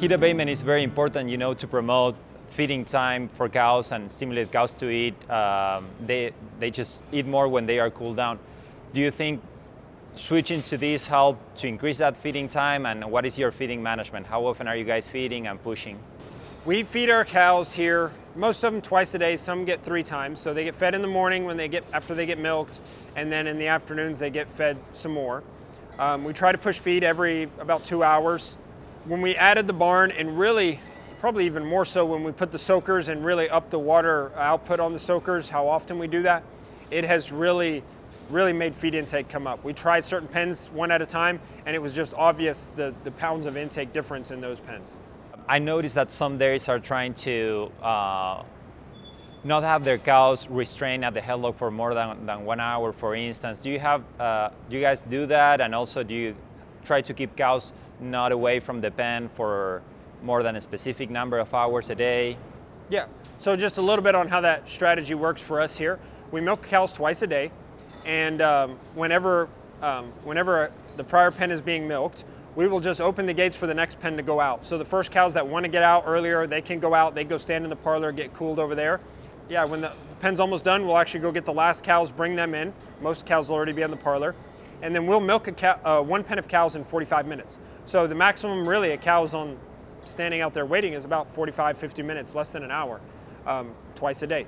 Heat abatement is very important, to promote feeding time for cows and stimulate cows to eat. They just eat more when they are cooled down. Do you think switching to this help to increase that feeding time? And what is your feeding management? How often are you guys feeding and pushing? We feed our cows here, most of them twice a day, some get 3 times. So they get fed in the morning after they get milked, and then in the afternoons they get fed some more. We try to push feed every about 2 hours. When we added the barn, and really, probably even more so when we put the soakers and really up the water output on the soakers, how often we do that, it has really made feed intake come up. We tried certain pens one at a time, and it was just obvious the pounds of intake difference in those pens. I noticed that some dairies are trying to not have their cows restrained at the headlock for more than 1 hour, for instance. Do you guys do that? And also, do you try to keep cows not away from the pen for more than a specific number of hours a day? Yeah, so just a little bit on how that strategy works for us here. We milk cows twice a day, and whenever the prior pen is being milked, we will just open the gates for the next pen to go out. So the first cows that want to get out earlier, they can go out, they go stand in the parlor, get cooled over there. Yeah, when the pen's almost done, we'll actually go get the last cows, bring them in. Most cows will already be in the parlor. And then we'll milk one pen of cows in 45 minutes. So the maximum really a cow's on standing out there waiting is about 45, 50 minutes, less than an hour, twice a day.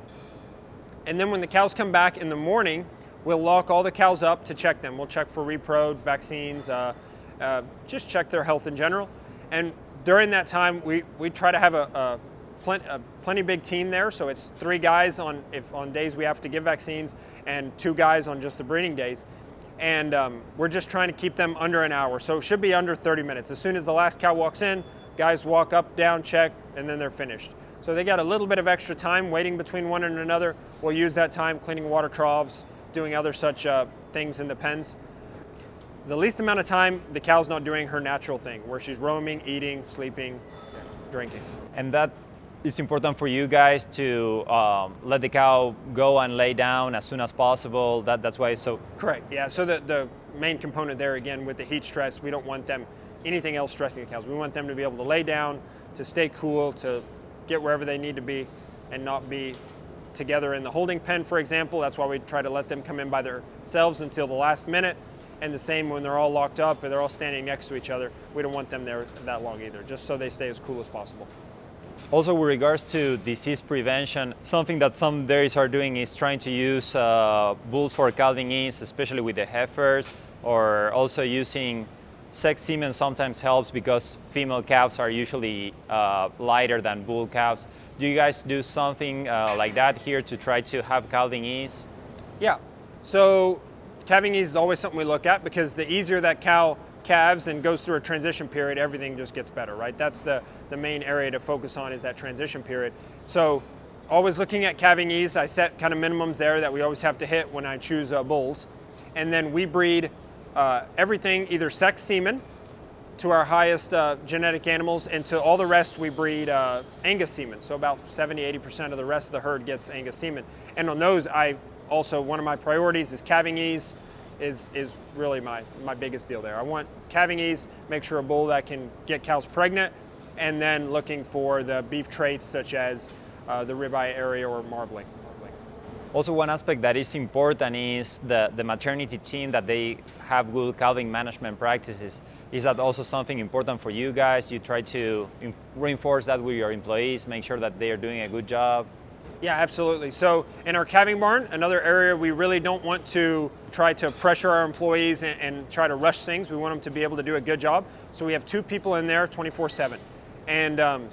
And then when the cows come back in the morning, we'll lock all the cows up to check them. We'll check for repro, vaccines, just check their health in general. And during that time, we try to have a plenty big team there. So it's 3 guys on days we have to give vaccines, and 2 guys on just the breeding days. And we're just trying to keep them under an hour. So it should be under 30 minutes. As soon as the last cow walks in, guys walk up, down, check, and then they're finished. So they got a little bit of extra time waiting between one and another. We'll use that time cleaning water troughs, doing other such things in the pens. The least amount of time the cow's not doing her natural thing, where she's roaming, eating, sleeping, drinking. And that is important for you guys to let the cow go and lay down as soon as possible. That's why it's so... Correct, yeah. So the main component there, again, with the heat stress, we don't want anything else stressing the cows. We want them to be able to lay down, to stay cool, to get wherever they need to be, and not be together in the holding pen, for example. That's why we try to let them come in by themselves until the last minute. And the same when they're all locked up and they're all standing next to each other. We don't want them there that long either, just so they stay as cool as possible. Also, with regards to disease prevention, something that some dairies are doing is trying to use bulls for calving ease, especially with the heifers, or also using sex semen sometimes helps because female calves are usually lighter than bull calves. Do you guys do something like that here to try to have calving ease? Yeah, so calving ease is always something we look at, because the easier that cow calves and goes through a transition period, everything just gets better, right? That's the main area to focus on, is that transition period. So always looking at calving ease, I set kind of minimums there that we always have to hit when I choose bulls. And then we breed everything, either sex semen to our highest genetic animals, and to all the rest we breed Angus semen. So about 70-80% of the rest of the herd gets Angus semen. And on those, also, one of my priorities is calving ease is really my biggest deal there. I want calving ease, make sure a bull that can get cows pregnant, and then looking for the beef traits such as the ribeye area or marbling. Also, one aspect that is important is the maternity team, that they have good calving management practices. Is that also something important for you guys? You try to reinforce that with your employees, make sure that they are doing a good job? Yeah, absolutely. So in our calving barn, another area we really don't want to try to pressure our employees and try to rush things. We want them to be able to do a good job. So we have 2 people in there 24/7. And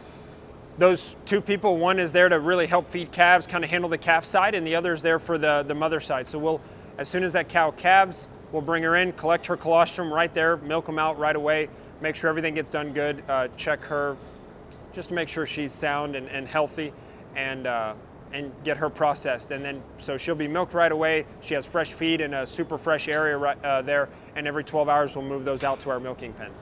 those 2 people, one is there to really help feed calves, kind of handle the calf side, and the other is there for the mother side. So as soon as that cow calves, we'll bring her in, collect her colostrum right there, milk them out right away, make sure everything gets done good, check her just to make sure she's sound and healthy, and get her processed. And then, so she'll be milked right away. She has fresh feed in a super fresh area right there, and every 12 hours we'll move those out to our milking pens.